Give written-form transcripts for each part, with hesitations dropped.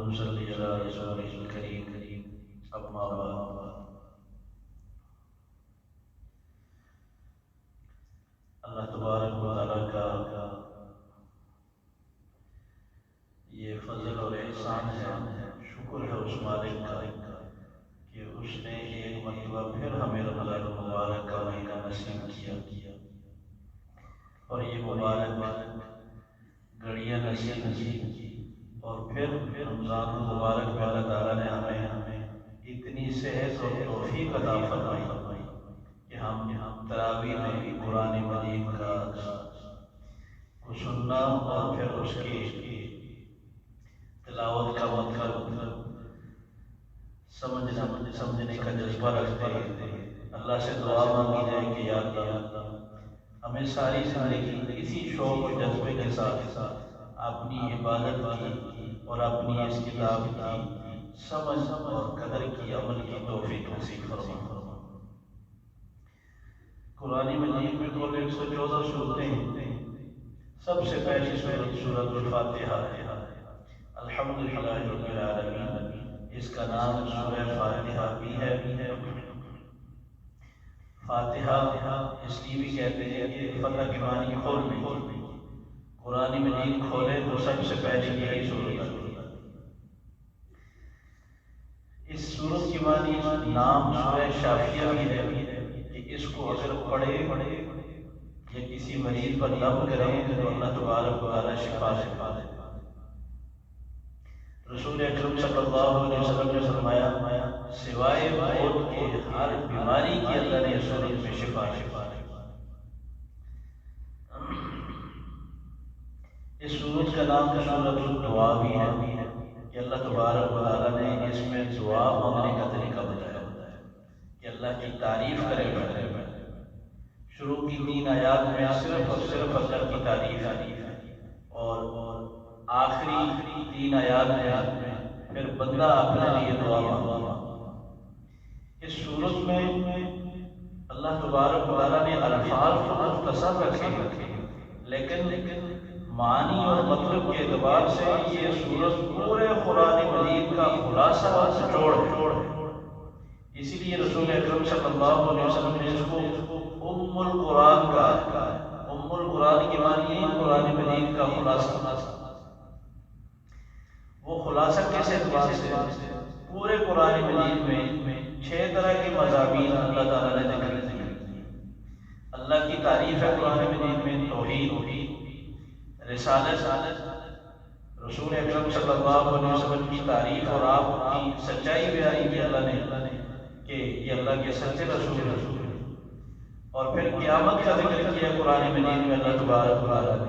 ونصلي على رسوله الكريم أما بعد اللہ تبارک و تعالیٰ کا یہ فضل اور احسان ہے، شکر ہے اس مالک کا کہ اس نے ایک مرتبہ پھر ہمیں رمضان المبارک کا مہینہ نصیب کیا اور یہ مبارک گھڑیاں نصیب کی اور پھر رمضان المبارک میں اللہ تعالیٰ نے ہمیں اتنی صحت اور توفیق عطا فرمائی کہ ہم تراویح میں قرآن مجید کو سننا اور پھر اس کی تلاوت کا مطلب سمجھنے کا جذبہ رکھتے ہیں۔ اللہ سے دعا مانگی جائے کہ یا اللہ ہمیں ساری زندگی اسی شوق اور جذبے کے ساتھ اپنی عبادت کی اور اپنی اس کتاب کی سمجھ اور قدر کی عمل کی توفیق نصیب فرما۔ قرآن مجید میں کل 114 صورتیں ہیں۔ سب سے پہلی سورۃ الفاتحہ ہے۔ الحمدللہ رب العالمین، اس کا نام سورہ فاتحہ بھی ہے۔ فاتحہ اس لیے بھی کہتے ہیں کہ فتح کے معنی کھولنا۔ قرآن مجید کھولے تو سب سے پہلی یہی سورت ہے۔ اس سورت کی معنی نام سورہ شافیہ بھی ہے کہ اس کو اگر پڑھے یا کسی مریض پر لب کریں تو اللہ تبارک و تعالیٰ شفا دے۔ رسول اکرم صلی اللہ علیہ وسلم نے فرمایا سوائے موت کے ہر بیماری کی اللہ نے اس سورت میں شفا دے۔ اس سورت کا نام سورۃ الدعا بھی ہے کہ اللہ تبارک و تعالیٰ نے اس میں دعا مانگنے کا طریقہ بتایا کہ اللہ کی تعریف کرے گا۔ شروع کی 3 آیات میں صرف اور صرف اللہ کی تعریف ہے اور آخری 3 آیات میں پھر بندہ اپنے لیے دعا مانگا۔ اس سورت میں اللہ تبارک و تعالیٰ نے الفاظ کو مختصر رکھے لیکن معنی اور مطلب کے اعتبار سے یہ سورت پورے قرآن مجید کا خلاصہ اور نچوڑ ہے۔ اسی لیے رسول اکرم صلی اللہ علیہ وسلم نے اس کو ام القرآن کہا۔ ام القرآن کی معنی ہے قرآن مجید کا خلاصہ۔ وہ خلاصہ کس اعتبار سے؟ پورے قرآن مجید میں 6 طرح کے مضامین اللہ تعالیٰ نے ذکر کیے۔ اللہ کی تعریف ہے قرآن مجید میں، توحید، رسالت، رسول اکرم صلی اللہ علیہ وسلم کی تعریف اور آپ کی سچائی بیان کی اللہ نے کہ یہ اللہ کے سچے رسول ہیں، اور پھر قیامت کا ذکر کیا قرآن مجید میں اللہ تبارک و تعالیٰ نے،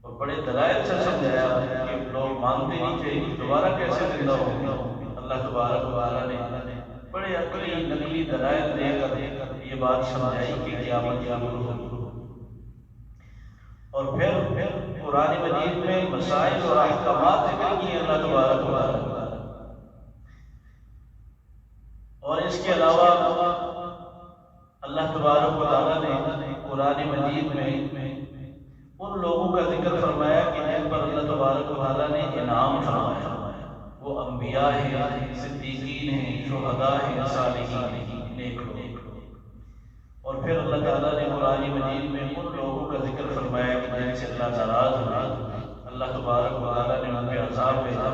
اور بڑے دلائل سے سمجھایا کہ لوگ مانتے نہیں تھے دوبارہ کیسے زندہ ہوں گے۔ اللہ تبارک و تعالیٰ نے بڑے عقلی نقلی دلائل دے کر یہ بات سمجھائی کہ قیامت ضرور ہوگی۔ اور پھر قرآن مجید میں مسائل اور احکامات ذکر کیے اللہ تبارک و تعالیٰ، اور اس کے علاوہ اللہ تبارک و تعالیٰ نے قرآن مجید میں ان لوگوں کا ذکر فرمایا کہ جن پر اللہ تبارک و تعالیٰ نے انعام فرمایا۔ وہ انبیاء ہیں، صدیقین ہیں، شہداء ہیں، صالحین ہیں، نیک لوگ۔ اور پھر اللہ تعالیٰ نے قرآن مجید میں ان لوگوں کا ذکر فرمایا کہ جن سے اللہ ناراض ہوا، اللہ تبارک و تعالیٰ نے ان پہ عذاب بھیجا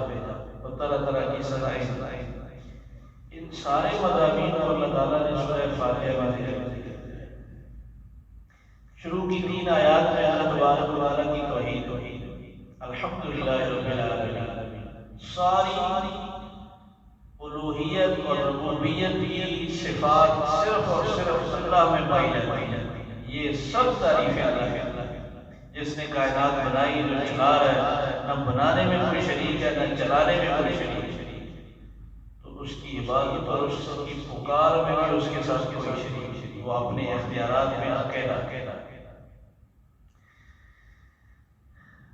اور طرح طرح کی سزائیں۔ ان سارے مضامین کو اللہ تعالیٰ نے سورہ فاتحہ میں ذکر کیا۔ شروع کی 3 آیات میں اللہ تبارک و تعالیٰ کی توحید، الحمدللہ رب العالمین، ساری الوہیت اور ربوبیت کی صفات صرف اور صرف اللہ میں پائی جاتی ہیں۔ یہ سب تعریفیں اللہ کی، جس نے کائنات بنائی، جو چلا رہا ہے، نہ بنانے میں کوئی شریک ہے نہ چلانے میں کوئی شریک ہے، تو اس کی عبادت اور اس کی پکار میں بھی اس کے ساتھ کوئی شریک ہے، وہ اپنے اختیارات میں اکیلا۔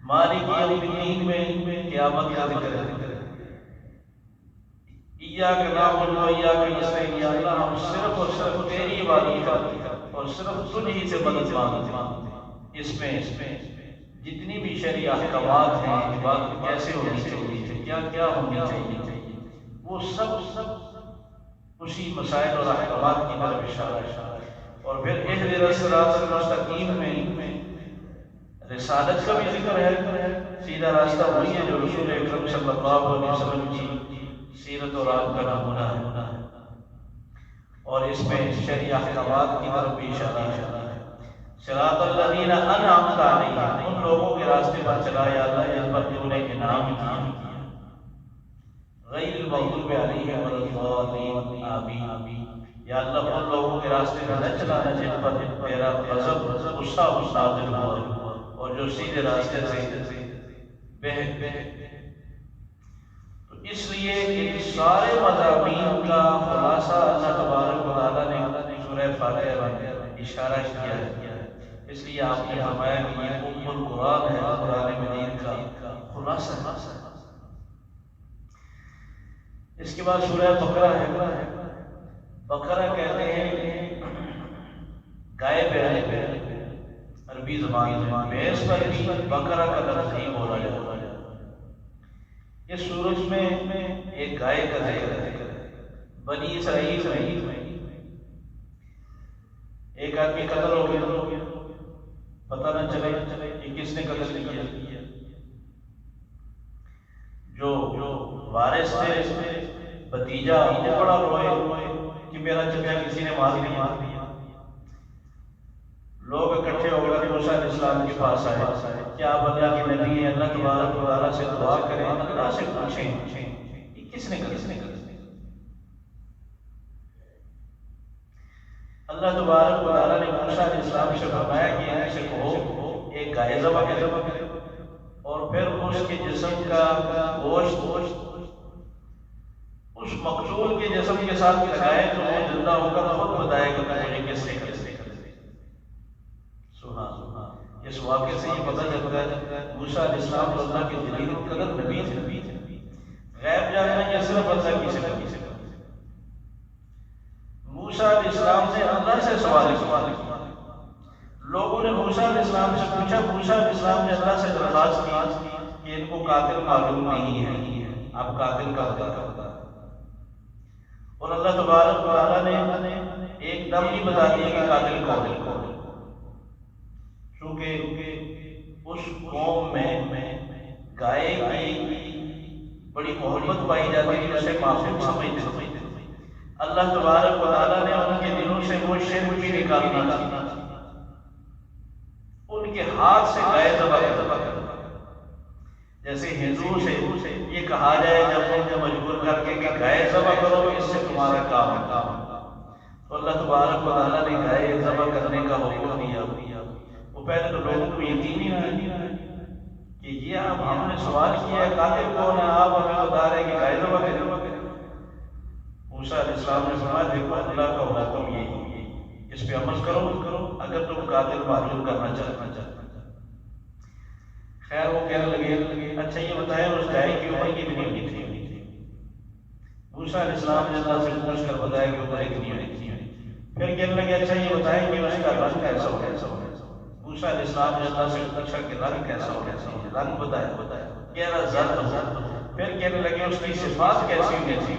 مالک یوم الدین میں قیامت کا ذکر ہے۔ ایاک نعبد و ایاک نستعین، یا اللہ ہم صرف اور صرف تیری عبادت کرتے ہیں اور صرف تجھ ہی سے مدد مانگتے ہیں۔ اس میں جتنی بھی شرعی احکامات ہیں، عبادت کیسے ہونی چاہیے، کیا کیا ہونی چاہیے، وہ سب اسی مسائل اور احکامات کی طرف اشارہ ہے۔ اور پھر اہدنا الصراط المستقیم میں رسالت کا بھی ذکر ہے، سیدھا راستہ وہی ہے جو رسول اکرم صلی اللہ علیہ وسلم کی سیرت اور آپ کا نمونہ ہے، اور اس میں شرعی احکامات کی طرف بھی اشارہ ہے۔ صراط الذین انعمت علیہم، ان لوگوں کے راستے پر چلا یا اللہ جن پر تو نے انعام کیا، غیر المغضوب علیہم ولا الضالین، آمین۔ یا اللہ ان لوگوں کے راستے پر نہ چلانا جن پر تیرا غضب غصہ نازل ہوا اور جو سیدھے راستے سے بہت۔ تو اس لیے ان سارے مضامین کا خلاصہ اللہ تبارک و تعالیٰ نے سورہ فاتحہ میں اشارہ کیا ہے، اس لیے آپ نے فرمایا کہ یہ ام القرآن ہے، قرآن مجید کا خلاصہ ہے۔ اس کے بعد سورہ بقرہ ہے۔ بقرہ کہتے ہیں گائے بیل، عربی زبان میں بھینس پر بھی بقرہ کا لفظ نہیں بولا جاتا۔ اس سورج میں ایک گائے کا ذکر ہے۔ بنی اسرائیل میں ایک آدمی قتل ہو گیا، پتہ نہ چلے کہ کس نے قتل کیا۔ جو وارث تھے بھتیجا وہ بڑا روئے کہ میرا چچا کسی نے مار دیا۔ لوگ اکٹھے ہو کر موسیٰ علیہ السلام کے پاس آئے کہ آپ اللہ کے نبی ہیں، اللہ تبارک و تعالیٰ سے دعا کریں، اللہ سے پوچھیں کہ کس نے قتل۔ اللہ تبارک و تعالیٰ نے موسیٰ علیہ السلام سے فرمایا کہ ان سے کہو ایک گائے ذبح کرے اور پھر اس کے جسم کا گوشت اس مقتول کے جسم کے ساتھ لگائے تو وہ زندہ ہو کر خود بتائے گا مجھے کس نے قتل۔ اس واقعے سے یہ پتہ چلتا ہے موسیٰ علیہ السلام تو اللہ کے جلیل القدر نبی تھے، غیب جاننا یہ صرف اللہ کی صفت ہے۔ موسیٰ علیہ السلام نے اللہ سے سوال کیا، لوگوں نے موسیٰ علیہ السلام سے پوچھا، موسیٰ علیہ السلام نے اللہ سے درخواست کی کہ ان کو قاتل معلوم نہیں ہے، آپ قاتل کا پتہ۔ اور اللہ تبارک و تعالیٰ نے ایک دم ہی بتا دیا کہ قاتل کون ہے، چونکہ اس قوم میں گائے کی بڑی محبت پائی جاتی ہے، اسے معصوم سمجھتے تھے۔ اللہ تبارک و تعالیٰ نے ان کے دلوں سے وہ شرک بھی نکالنا تھا، ان کے ہاتھ سے گائے ذبح کرنا۔ جیسے ہندو سے یہ کہا جائے جب ان کو مجبور کر کے کہ گائے ذبح کرو اس سے تمہارا کام ہے، تو اللہ تبارک و تعالیٰ نے گائے ذبح کرنے کا حکم دیا۔ وہ پہلے تو لوگوں کو یقین ہی نہیں کہ یہ ہم نے سوال کیا ہے قاتل کون ہے، آپ ہمیں بتا رہے ہیں کہ گائے ذبح کرو۔ موسیٰ علیہ السلام نے فرمایا دیکھو اللہ کا حکم یہ، اس پہ عمل کرو اگر تم قاتل معلوم کرنا چاہتے۔ خیر وہ کہنے لگے اچھا یہ بتائیں اس گائے کی عمر کتنی ہونی تھی؟ موسیٰ علیہ السلام نے اللہ سے پوچھ کر بتایا کہ عمر اتنی ہونی تھی۔ پھر کہنے لگے اچھا یہ بتائیں کہ اس کا رنگ کیسا ہو؟ موسیٰ علیہ السلام نے اللہ سے پوچھا کہ رنگ کیسا ہو؟ رنگ بتایا، کہہ رہا زرد ہو۔ پھر کہنے لگے اس کی صفات کیسی ہونی تھی؟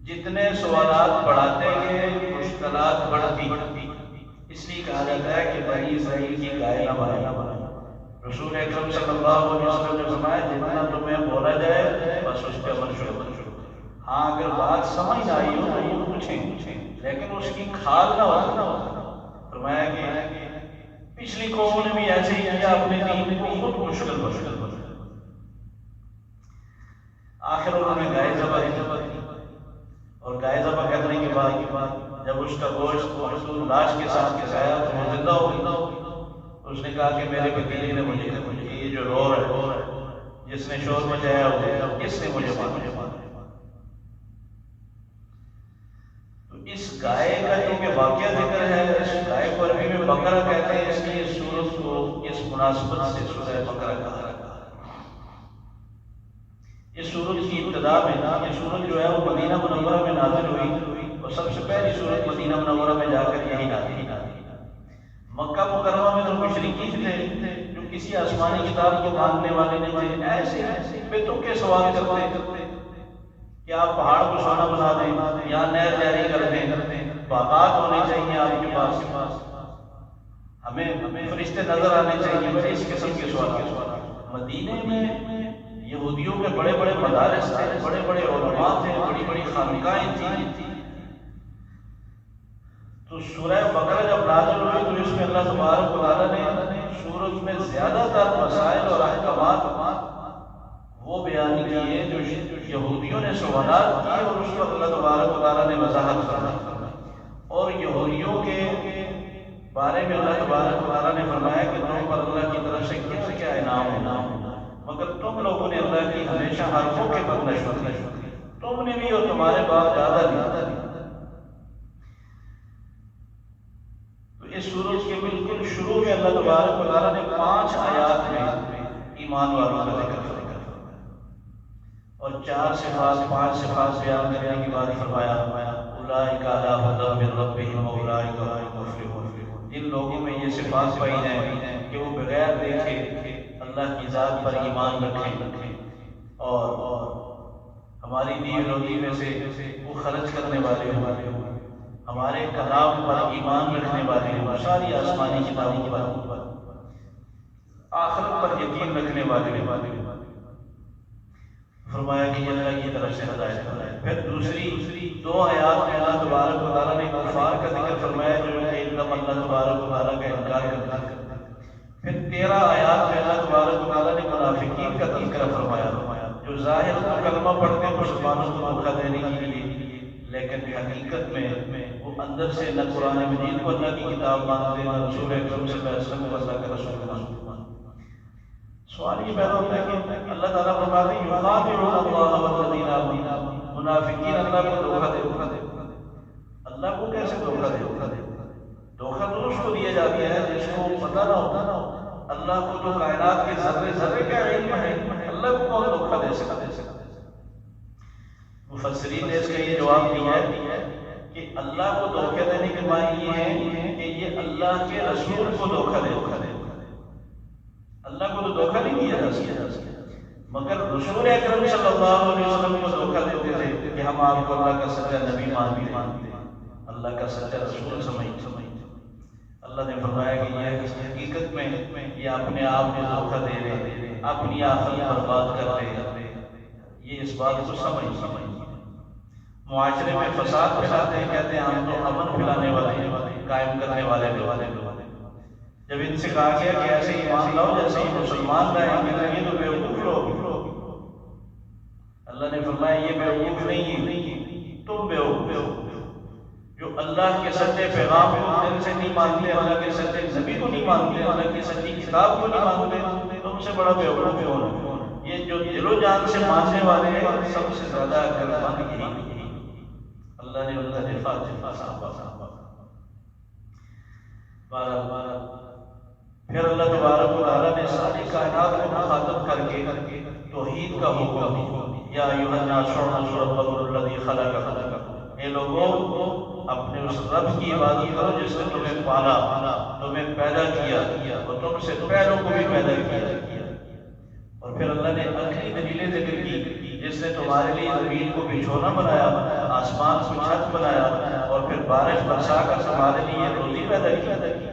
جتنے سوالات بڑھاتے گئے مشکلات بڑھتی، اس لیے کہا جاتا ہے کہ بنی اسرائیل کی گائے نہ بنا۔ رسول اکرم صلی اللہ علیہ وسلم نے فرمایا جتنا تمہیں بولا جائے بس اس پہ عمل شروع کرو۔ ہاں اگر بات سمجھ نہ آئی ہو تو یہ پوچھیں، لیکن اس کی کھال نہ ہو۔ فرمایا کہ پچھلی قوموں نے بھی ایسے ہی کیا، اپنے دین کو خود مشکل بنا۔ آخر انہوں نے گائے ذبح کی، اور گائے ذبح کرنے کے بعد جب اس کا گوشت مقتول لاش کے ساتھ کھایا تو وہ زندہ ہو گئی۔ اس نے کہا کہ میرے بھتیجے نے مجھے یہ جو رو ہے جس نے شور مچایا ہو کس نے مجھے مارا۔ تو اس گائے کا کیونکہ واقعہ ذکر ہے، اس گائے کو عربی میں بقرہ کہتے ہیں، اس لیے سورت کو اس مناسبت سے سورہ بقرہ کہا۔ اس سورت کی ابتدا میں یہ سورت جو ہے وہ مدینہ منورہ میں نازل ہوئی، اور سب سے پہلی سورت مدینہ منورہ میں جا کر یہی نازل ہوئی۔ مکہ مکرمہ میں تو کوئی مشرکین تھے جو کسی آسمانی کتاب کو ماننے والے نہیں تھے، ایسے بے تکے سوال کرتے کہ آپ پہاڑ کو سونا بنا دیں یا نہر جاری کر دیں، باغات ہونے چاہیے آپ کے پاس، ہمیں فرشتے نظر آنے چاہیے، بڑے اس قسم کے سوالات۔ مدینے میں یہودیوں کے بڑے بڑے مدارس تھے، بڑے بڑے علماء تھے، بڑی بڑی خانقاہیں تھیں۔ تو سورہ بقرہ جب نازل ہوئی تو اس میں اللہ تبارک و تعالیٰ نے سورت میں زیادہ تر مسائل اور احکامات وہ بیان کیے جو یہودیوں نے سوالات کیے، اور اس وقت اللہ تبارک و تعالیٰ نے وضاحت فرمائی۔ اور یہودیوں کے بارے میں اللہ تبارک و تعالیٰ نے فرمایا کہ تم پر اللہ کی طرف سے کیا کیا انعام ہونا، مگر تم لوگوں نے اللہ کی ہمیشہ حرفوں کے بدلہ شکر، تم نے بھی اور تمہارے باپ دادا بھی۔ اس سورج کے بالکل شروع میں اللہ تبارک و تعالیٰ نے 5 آیات میں ایمان والوں کا ذکر فرمایا اور 4 صفات 5 صفات بیان کرنے کے بعد فرمایا اولئک علی ھدی من ربہم واولئک هم المفلحون۔ جن لوگوں میں یہ صفات پائی ہیں کہ وہ بغیر دیکھے اللہ کی ذات پر ایمان رکھیں اور ہماری دی روزی میں سے وہ خرچ کرنے والے ہوں، ہمارے کلام پر ایمان رکھنے والے ہیں، ساری آسمانی کتابوں پر آخرت پر یقین رکھنے والے ہیں۔ فرمایا کہ یہ اللہ کی طرف سے ہدایت ہے۔ پھر دوسری 2 آیات میں اللہ تبارک و تعالیٰ نے کفار کا ذکر فرمایا جو ایک دم اللہ تبارک و تعالیٰ کا انکار کرتا ہے۔ پھر 13 آیات میں اللہ تبارک و تعالیٰ نے منافقین کا تذکرہ فرمایا جو ظاہر میں کلمہ پڑھتے ہیں مسلمانوں کو دھوکہ دینے کے لیے، لیکن حقیقت میں وہ اندر سے نہ قرآن مجید کو اللہ کی کتاب مانتے نہ رسول اکرم صلی اللہ علیہ وسلم کو اللہ کا رسول مانتے۔ سوال یہ پیدا ہوتا ہے کہ اللہ تعالیٰ فرماتے ہیں یخادعون اللہ والذین آمنوا، منافقین اللہ کو دھوکہ دے۔ اللہ کو کیسے دھوکہ دے؟ دھوکہ تو اس کو دیا جاتا ہے جس کو پتہ نہ ہوتا۔ اللہ کو تو کائنات کے ذرے ذرے کا علم ہے، اللہ کو کون دھوکہ دے سکتا؟ مفسرین نے اس کا یہ جواب دیا ہے کہ اللہ کو دھوکہ دینے کے معنی یہ ہے کہ یہ اللہ کے رسول کو دھوکہ دے۔ اللہ کو تو دھوکہ نہیں دیا جا سکتا، مگر رسول اکرم صلی اللہ علیہ وسلم کو دھوکہ دیتے تھے کہ ہم آپ کو اللہ کا سچا نبی مانتے ہیں، اللہ کا سچا رسول سمجھتے۔ اللہ نے فرمایا کہ یہ حقیقت میں یہ اپنے آپ کو دھوکہ دے رہے، اپنی آخرت برباد کر رہے، یہ اس بات کو سمجھ معاشرے میں فساد پھیلاتے ہیں، کہتے ہیں ہم تو امن پھیلانے والے ہیں، قائم کرنے والے لوگ۔ جب ان سے کہا گیا کہ ایسے ایمان لاؤ جیسے ہی مسلمان رہیں گے، یہ تو بیوقوف لوگ۔ اللہ نے فرمایا یہ بیوقوف نہیں، تم بیوقوف جو اللہ کے سچے پیغام کو دل سے نہیں مانتے، اللہ کے سچے نبی کو نہیں مانتے، اللہ کی سچی کتاب کو نہیں مانتے، تم سے بڑا بیوقوف کون؟ یہ جو دل و جان سے ماننے والے ہیں سب سے زیادہ عقلمند یہی۔ اللہ نے ان کا دفاع پھر اللہ تبارک و تعالیٰ نے ساری کائنات کو مخاطب کر کے توحید کا حکم دیا، یا ایھا الناس اعبدوا ربکم الذی خلقکم، اے لوگوں اپنے اس رب کی عبادت کرو جس نے تمہیں پالا، تمہیں پیدا کیا اور تم سے پہلوں کو بھی پیدا کیا۔ اور پھر اللہ نے آخری دلیلیں ذکر کی جس نے تمہارے لیے زمین کو بچھونا بنایا، آسمان کو چھت بنایا اور پھر بارش برسا کر تمہارے لیے روزی پیدا کی۔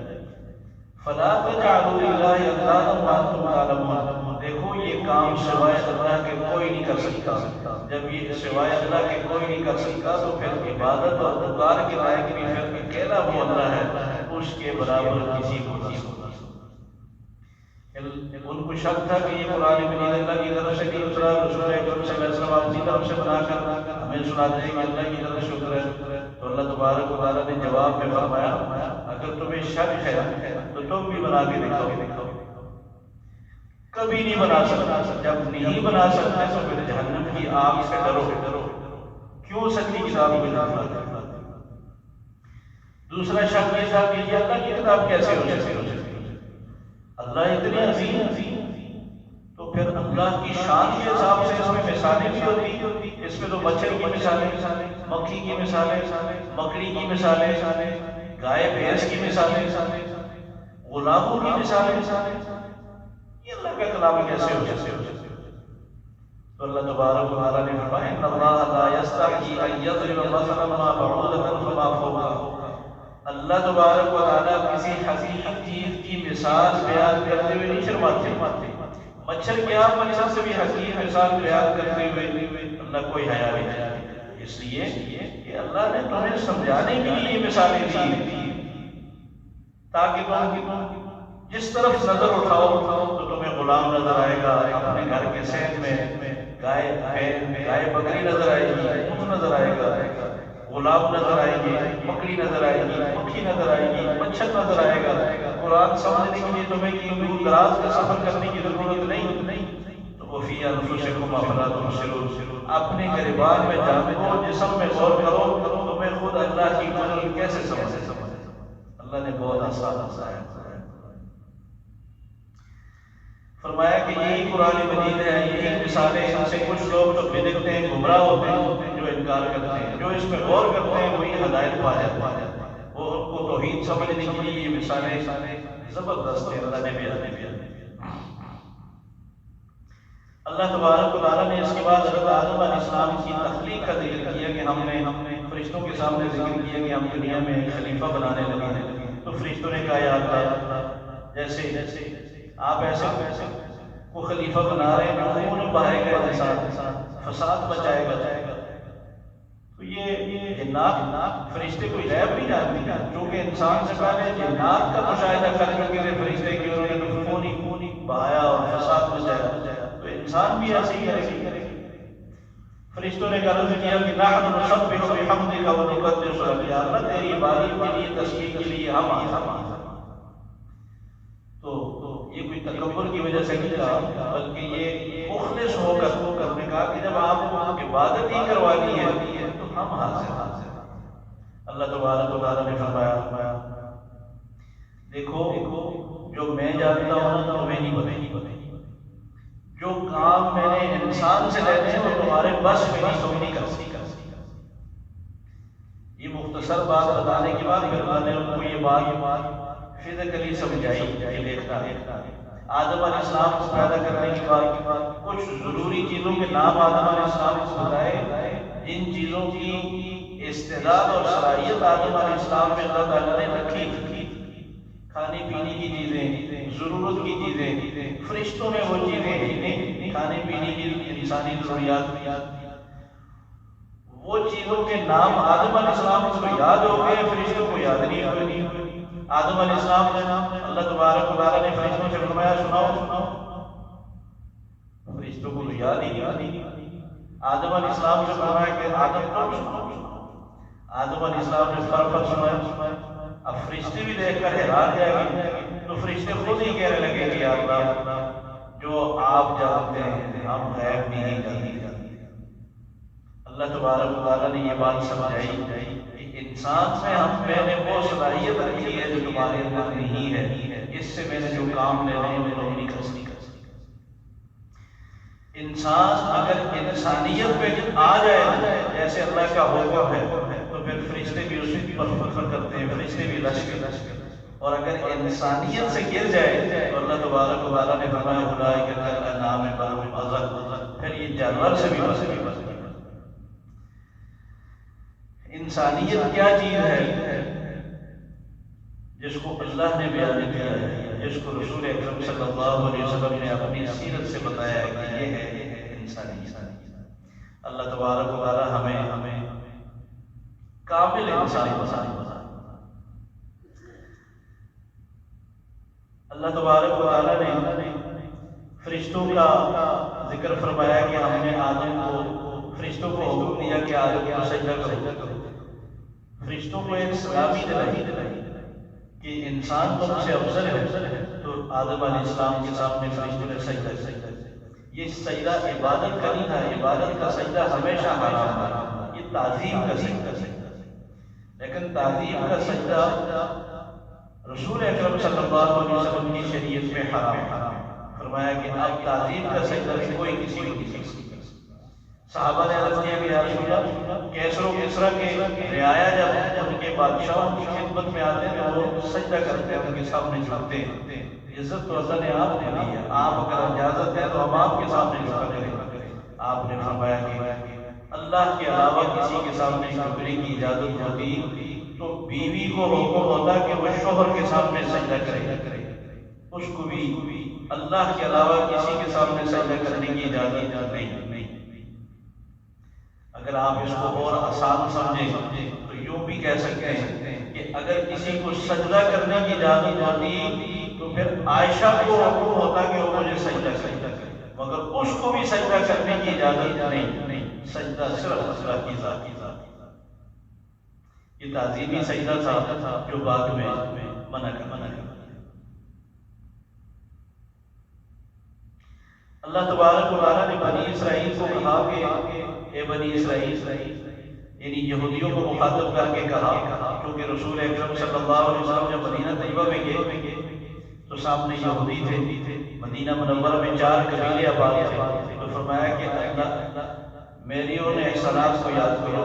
فلا تجعلوا للہ اندادا وانتم تعلمون، دیکھو یہ کام سوائے اللہ کے کوئی نہیں کر سکتا۔ جب یہ سوائے اللہ کے کوئی نہیں کر سکتا تو پھر عبادت اور پکار کے لائق بھی پھر اکیلا وہ اللہ ہے، اس کے برابر کسی کو نہیں۔ ان کو شک تھا کہ یہ قرآن مجید اللہ کی طرف سے نہیں اترا، رسول اکرم صلی اللہ علیہ وسلم اپنی طرف سے بنا کر ہمیں سناتے ہیں کہ اللہ کی طرف سے اترا ہے۔ تو اللہ تبارک و تعالیٰ نے جواب میں فرمایا اگر تمہیں شک ہے تو تم بھی بنا کے دکھاؤ۔ کبھی نہیں بنا سکتا، جب نہیں بنا سکتے تو پھر جہنم کی آگ سے ڈرو، کیوں سچی کتاب کو جھٹلاتے؟ دوسرا شک یہ تھا کہ یہ اللہ کی کتاب کیسے ہو سکتی؟ اللہ اتنے عظیم تو پھر اللہ کی شان کے حساب سے اس میں مثالیں بھی ہوتی، اس میں تو مچھر کی مثالیں، مکھی کی مثالیں، مکڑی کی مثالیں، گائے بھینس کی مثالیں، غلاموں کی مثالیں، یہ اللہ کا کلام کیسے ہو سکتے ہو؟ تو اللہ تبارک و تعالیٰ نے فرمایا ان اللہ لا یستحیی ان یضرب مثلا ما بعوضۃ فما فوقها، اللہ تبارک و تعالیٰ کسی حقیقی چیز کی مثال بیان کرتے ہوئے نہیں شرماتے۔ مچھر کیا مچھر سے بھی حقیقی مثال بیان کرتے ہوئے اللہ کوئی حیا نہیں ہے، اس لیے کہ اللہ نے تمہیں سمجھانے کے لیے یہ مثالیں دی تاکہ تم جس طرف نظر اٹھاؤ تو تمہیں غلام نظر آئے گا، اپنے گھر کے صحن میں گائے بکری نظر آئے گی، اونٹ نظر آئے گا، غلام نظر آئے گی، مکڑی نظر آئے گی، مکھی نظر آئے گی، مچھر نظر آئے گا۔ قرآن سمجھنے کے لیے تمہیں دور دراز کا سفر کرنے کی ضرورت نہیں۔ تو وفی انفسکم افلا تبصرون، اپنے گریبان میں جانو، جسم میں غور کرو، تمہیں خود اللہ کی قدرت کیسے سمجھ۔ اللہ نے بہت آسان ہے فرمایا کہ یہی قرآن مجید ہے، یہی مثالیں، ان سے کچھ لوگ تو بدعتے ہیں، گمراہ ہوتے ہیں، جو انکار کرتے ہیں، جو اس میں غور کرتے ہیں وہی ہدایت پا جاتے ہیں۔ وہ ان کو توحید سمجھنے کے لیے یہ مثالیں زبردست ہیں، اللہ نے بیان کیا۔ اللہ تبارک و تعالیٰ نے اس کے بعد حضرت آدم علیہ السلام کی تخلیق کا ذکر کیا کہ ہم نے فرشتوں کے سامنے ذکر کیا کہ ہم دنیا میں ایک خلیفہ بنانے لگے، تو فرشتوں نے کہا یا اللہ جیسے آپ ایسے کو خلیفہ بنا رہے ہیں، خون بہائے گا انسان، فساد بچائے گا، تو یہ جنات فرشتے کوئی غیب نہیں جانتے، چونکہ انسان سے پہلے جنات کا مشاہدہ کر چکے تھے فرشتے کی، انہوں نے خون ہی بہایا اور فساد بچایا، تو انسان بھی ایسے ہی کرے گا۔ فرشتوں نے عرض کیا کہ نحن نسبح بحمدک ونقدس لک، یا اللہ تیری عبادت کے لیے، تسبیح کے لیے ہم تو یہ کوئی تکبر کی وجہ سے نہیں کہا، بلکہ یہ مخلص ہو کر نے کہا کہ جب آپ کو عبادت ہی کروانی ہے تو ہم حاضر۔ اللہ تبارک و تعالیٰ نے فرمایا دیکھو جو میں جانتا ہوں تمہیں نہیں پتہ، جو کام میں نے انسان سے لینے ہیں وہ تمہارے بس میں نہیں، تم نہیں کر سکتے۔ یہ مختصر بات بتانے کے بعد پھر اللہ نے ان کو یہ بات فزیکلی سمجھائی کہ دیکھتا ہے آدم علیہ السلام کو پیدا کرنے کے بعد کچھ ضروری چیزوں کے نام آدم علیہ السلام کو بتائے، جن چیزوں کی استعداد اور صلاحیت آدم علیہ السلام میں اللہ تعالیٰ نے رکھی تھی، کھانے پینے کی چیزیں، ضرورت کی چیزیں، فرشتوں میں وہ چیزیں کھانے پینے کی انسانی ضروریات، وہ چیزوں کے نام آدم علیہ السلام کو یاد ہو گئے، فرشتوں کو یاد نہیں ہوئے۔ آدم علیہ السلام نے اللہ تبارک و تعالیٰ نے فرشتوں سے فرمایا سناؤ، فرشتوں کو یاد ہی نہیں۔ آدم علیہ السلام سے فرمایا کہ آدم تم سناؤ، آدم علیہ السلام نے فرفر سنایا۔ اب فرشتے بھی دیکھ کر حیران جائے گی، تو فرشتے خود ہی کہنے لگے کہ یا اللہ جو آپ جانتے ہیں ہم غیب نہیں جانتے۔ اللہ تبارک و تعالیٰ نے یہ بات سمجھائی کہ انسان میں نے وہ صلاحیت رکھی ہے جو تمہارے اندر نہیں ہے، اس سے میں نے جو کام لینے ہیں وہ نہیں کر سکتا۔ انسان اگر انسانیت پہ آ جائے جیسے اللہ کا حکم ہے تو پھر فرشتے بھی اسی پر فخر کرتے ہیں، فرشتے بھی لشکر، اور اگر انسانیت سے گر جائے تو اللہ تبارک و تعالیٰ نے فرمایا اولئک کالانعام بل هم اضل، پھر یہ جانور سے بھی بس۔ انسانیت کیا چیز ہے جس کو اللہ نے بیان کیا ہے، جس کو رسول اکرم صلی اللہ علیہ وسلم نے اپنی سیرت سے بتایا ہے کہ یہ ہے انسانیت۔ اللہ تبارک و تعالیٰ ہمیں کامل انسان بنا۔ اللہ تبارک و تعالیٰ نے فرشتوں کا ذکر فرمایا کہ ہم نے آدم کو، فرشتوں کو حکم دیا کہ آدم کو سجدہ کرو، فرشتوں کو ایک سلامی دلائی کہ انسان تم سے افضل ہے، تو آدم علیہ السلام کے سامنے فرشتوں نے سجدہ کیا۔ یہ سجدہ عبادت کا نہیں تھا، عبادت کا سجدہ ہمیشہ حرام ہے، یہ تعظیم کا سجدہ ہے، لیکن تعظیم کا سجدہ رسول اکرم صلی اللہ علیہ وسلم کی شریعت میں حرام فرمایا کہ اب تعظیم کا سجدہ کوئی کسی کو نہیں کر سکتا۔ صحابہ نے عرض کیا کہ یا رسول اللہ کیسر و کسریٰ کے رعایا جب ان کے بادشاہوں کی خدمت میں آتے ہیں تو وہ سجدہ کرتے ہیں، ان کے سامنے جھکتے ہیں. عزت تو اللہ نے آپ کو دی ہے، آپ اگر اجازت ہے تو ہم آپ کے سامنے جھکا کریں. آپ نے فرمایا کہ اللہ کے علاوہ کسی کے سامنے جھکنے کی اجازت ہوتی تو بیوی کو حکم ہوتا کہ وہ شوہر کے سامنے سجدہ کرے، اس کو بھی اللہ کے علاوہ کسی کے سامنے سجدہ کرنے کی اجازت نہیں. اگر آپ اس کو اور آسان سمجھیں تو یوں بھی کہہ سکتے ہیں کہ اگر کسی کو سجدہ کرنے کی اجازت ہوتی تو پھر عائشہ کو حکم ہوتا کہ وہ مجھے سجدہ کرے، مگر اس کو بھی سجدہ کرنے کی اجازت نہیں. سجدہ صرف اللہ کی ذات. یہ تعظیمی سجدہ تھا جو بعد میں منع کر. اللہ تبارک و تعالیٰ نے بنی اسرائیل کو کہا کہ اے بنی اسرائیل، یعنی یہودیوں کو مخاطب کر کے کہا، کیونکہ رسول اکرم صلی اللہ علیہ وسلم جب مدینہ طیبہ میں گئے تو سامنے یہودی تھے، مدینہ منورہ میں 4 قبیلے آباد تھے. تو فرمایا کہ اللہ میری ان احسانات کو یاد کرو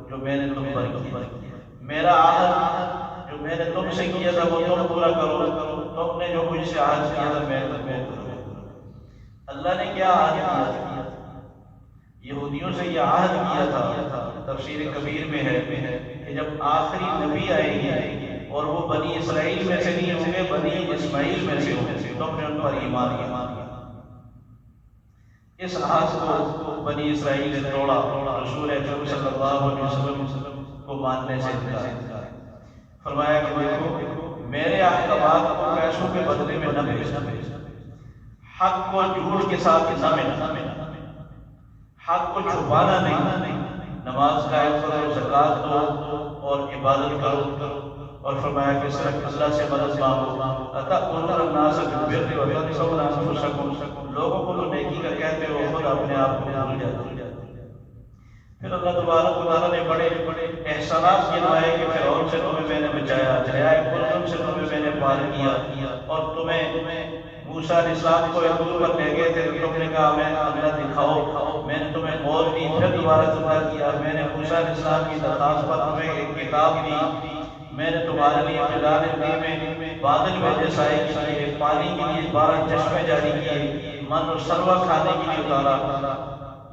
جو میں نے تم پر کیا، میرا عہد جو میں نے تم سے کیا تھا وہ تم پورا کرو، تم نے جو مجھ سے عہد کیا تھا میں تم کو کرو. اللہ نے کیا عہد کیا تھا؟ یہودیوں سے یہ عہد کیا تھا، تفسیر کبیر میں ہے کہ جب آخری نبی آئیں گے اور وہ بنی اسرائیل میں سے نہیں ہوں گے، بنی اسماعیل میں سے ہوں گے، تم نے ان پر ایمان کیا. اس عہد کو بنی اسرائیل نے توڑا، رسول اکرم صلی اللہ علیہ وسلم کو ماننے سے انکار. فرمایا کہ دیکھو میرے احکامات کو پیسوں کے بدلے میں نہ بھیجنا، حق کو جھوٹ کے ساتھ نہ ملانا، حق کو چھپانا نہیں. نماز قائم کرو، زکوٰۃ دو اور عبادت کرو. اور فرمایا کہ صرف اللہ سے مدد مانگو. اتأمرون الناس بالبر وتنسون انفسکم، لوگوں کو تو نیکی کا کہتے ہو، خود اپنے آپ کو بھول جاتے. پھر اللہ تبارک و تعالیٰ نے بڑے بڑے احسانات گنوائے کہ فرعون سے تمہیں میں نے بچایا، دریائے اردن سے تمہیں میں نے پار کیا، اور تمہیں موسیٰ علیہ السلام کو ایک دور پر لے گئے تھے، تم نے کہا ہمیں دکھاؤ، میں نے تمہیں مول دی، پھر دوبارہ زندہ کیا. میں نے موسیٰ علیہ السلام کی درخواست پر تمہیں ایک کتاب دی، میں نے تمہارے لیے فضائل دی میں بادل بھیجے سائے کے لیے، پانی کے لیے 12 چشمے جاری کیے، من و سلوہ کھانے کے لیے اتارا.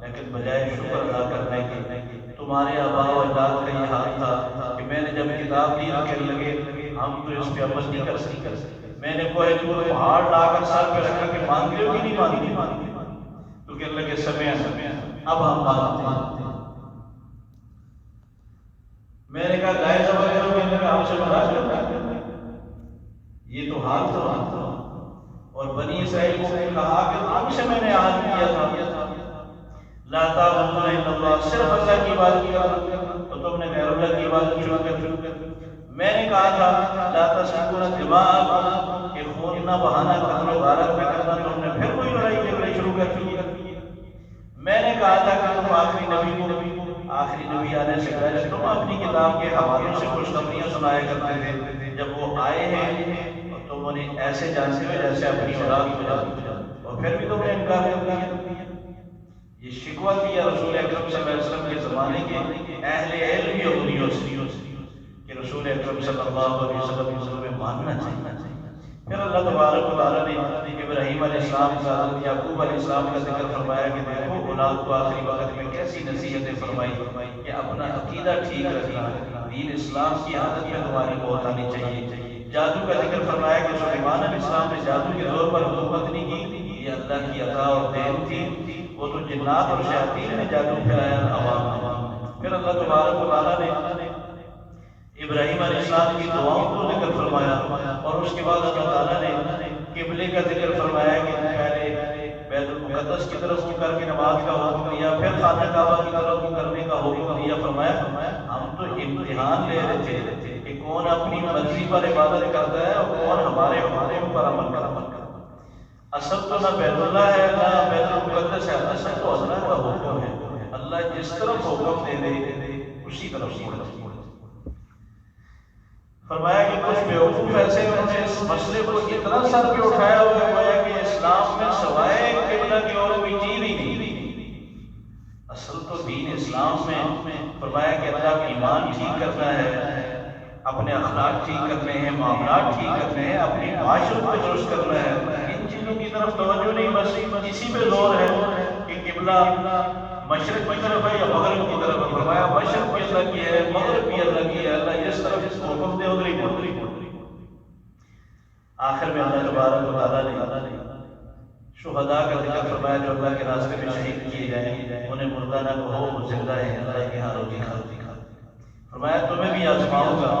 لیکن بجائے شکر ادا کرنے کے تمہارے آباء و اجداد کا یہ حال تھا کہ میں نے جب کتاب دی تو کہنے لگے ہم تو اس پہ عمل نہیں کر سکتے. میں نے کوئی پہاڑ لا کر سر پہ رکھا کہ مانگتے ہو کہ نہیں مانگتے، تو کہنے لگے سمعنا، اب ہم مانگتے ہیں. میں نے کہا گائے ذبح کرو، کہنے لگا ہم سے ناراض کرتا ہے. یہ تو حال تھا. اور بنی اسرائیل کو کہا کہ تم سے میں نے عہد کیا تھا لا تعبدون الا اللہ، صرف اللہ کی عبادت کرنا، تو تم نے غیر اللہ کی عبادت شروع کر. میں نے کہا تھا لا تسفكون دماءکم، کہ خون نہ بہانا، قتل و غارت نہ کرنا، تم نے پھر کوئی لڑائی جھگڑے شروع کر دی. میں نے کہا تھا کہ تم آخری نبی آنے سے پہلے تم اپنی کتاب کے حوالوں سے خوشخبریاں سنایا کرتے تھے، جب وہ آئے ہیں اور تم انہیں ایسے جانتے ہوئے جیسے اپنی اولاد کو جانتے، اور پھر بھی تم نے انکار کر دیا. یہ شکوہ کیا رسول اکرم صلی اللہ علیہ وسلم کے زمانے کے اہل علم یہودیوں سے کہ رسول اکرم صلی اللہ علیہ وسلم میں ماننا چاہیے. پھر اللہ تبارک و تعالیٰ نے ابراہیم علیہ السلام کا، حضرت یعقوب علیہ السلام کا ذکر فرمایا کہ دیکھو اولاد کو آخری وقت میں کیسی نصیحتیں فرمائی کہ اپنا عقیدہ ٹھیک رکھنا، دین اسلام کی عادت میں تمہاری بہت آنی چاہیے. جادو کا ذکر فرمایا کہ سلیمان علیہ السلام نے جادو کے زور پر حکومت نہیں کی، یہ اللہ کی عطا اور دین تھی، وہ تو جنات اور شیاطین نے جادو پھیلایا عوام. پھر اللہ تبارک و تعالیٰ نے ابراہیم علیہ السلام کی دعاؤں کو ذکر فرمایا، اور اس کے بعد اللہ تعالیٰ نے قبلے کا ذکر فرمایا کہ پہلے بیت المقدس کی طرف منہ کر کے نماز کا حکم دیا، پھر خانہ کعبہ کی طرف منہ کرنے کا حکم دیا. فرمایا ہم تو امتحان لے رہے تھے کہ کون اپنی مرضی پر عبادت کرتا ہے اور کون ہمارے حکم پر عمل کرتا ہے. اصل تو نہ بیت اللہ ہے نہ بیت المقدس ہے، اصل تو اللہ کا حکم ہے. اللہ جس طرف حکم دے دے اسی طرف مڑ. فرمایا کہ کچھ بیوقوف ایسے انہوں نے اس مسئلے کو اتنا سر پہ اٹھایا ہوا ہے کہ اسلام میں سوائے قبلہ کی اور کوئی چیز نہیں. اصل تو دین اسلام میں فرمایا کہ اللہ کا ایمان ٹھیک کرنا ہے، اپنے اخلاق ٹھیک کرنے ہیں، معاملات ٹھیک کرنے ہیں، اپنی معاشرت کو درست کرنا ہے۔ ان چیزوں کی طرف توجہ نہیں، بس اسی پہ زور ہے کہ قبلہ مشرق کی طرف ہے یا مغرب کی طرف ہے۔ فرمایا مشرق بھی اللہ کی ہے، مغرب بھی اللہ کی ہے، اللہ جس طرف اس کو حکم دے ادھر ہی مڑ۔ آخر میں اللہ تبارک و تعالیٰ نے شہداء کا ذکر فرمایا جو اللہ کے راستے میں شہید کیے جائیں، انہیں مردہ نہ کہو وہ زندہ ہے، اللہ کے ہاں روزی کھاتے۔ فرمایا تمہیں بھی آزماؤں گا،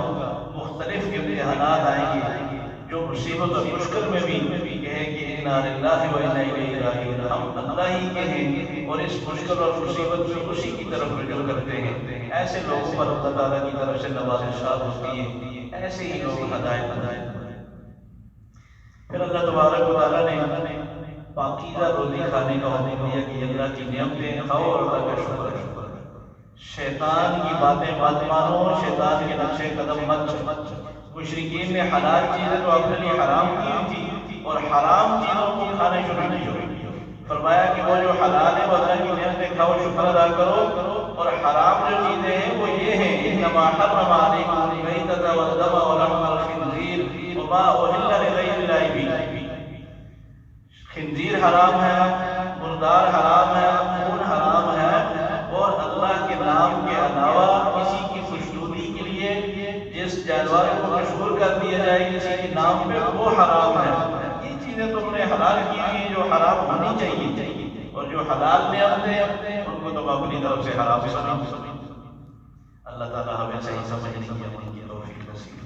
مختلف امتحانات آئیں گے، جو مصیبت اور مشکل میں بھی کہیں کہ انا للہ و انا الیہ راجعون، ہم اللہ ہی کے ہیں اور اس مشکل اور مصیبت میں اسی کی طرف رجوع کرتے ہیں۔ ایسے لوگوں پر اللہ تعالیٰ کی طرف سے نوازشات ہوتی ہیں، ایسے ہی لوگ ہدایت پائیں۔ پھر اللہ تبارک و تعالیٰ نے پاکیزہ روزی کھانے کا حکم دیا کہ اللہ کی نعمتیں کھاؤ اور اللہ کا شکر کرو۔ شیطان کی باتیں مت مانو، شیطان کے نقشے قدم مت چلو۔ مشرکین نے حلال چیزیں تو اپنے لیے حرام کی تھی اور حرام چیزوں کو کھانے شروع کیا۔ فرمایا کہ وہ جو حلال ہے وہ اللہ کی نعمتیں کھاؤ، شکر ادا کرو، اور حرام جو چیزیں ہیں وہ یہ ہیں انما حرم علیکم المیتۃ والدم ولحم الخنزیر وما اہل لغیر اللہ بہ۔ خنزیر حرام ہے، مردار حرام ہے، خون حرام ہے، اور اللہ کے نام کے علاوہ کسی کی خوشنودی کے لیے جس جانور کو مشہور کر دیا جائے کسی کے نام پہ وہ حرام ہے۔ یہ چیزیں تم نے حلال کی ہیں جو حرام ہونی چاہیے، اور جو حلال نعمتیں ہیں ان کو تم اپنی طرف سے حرام سمجھو۔ اللہ تعالیٰ ہمیں صحیح سمجھنے کی توفیق نصیب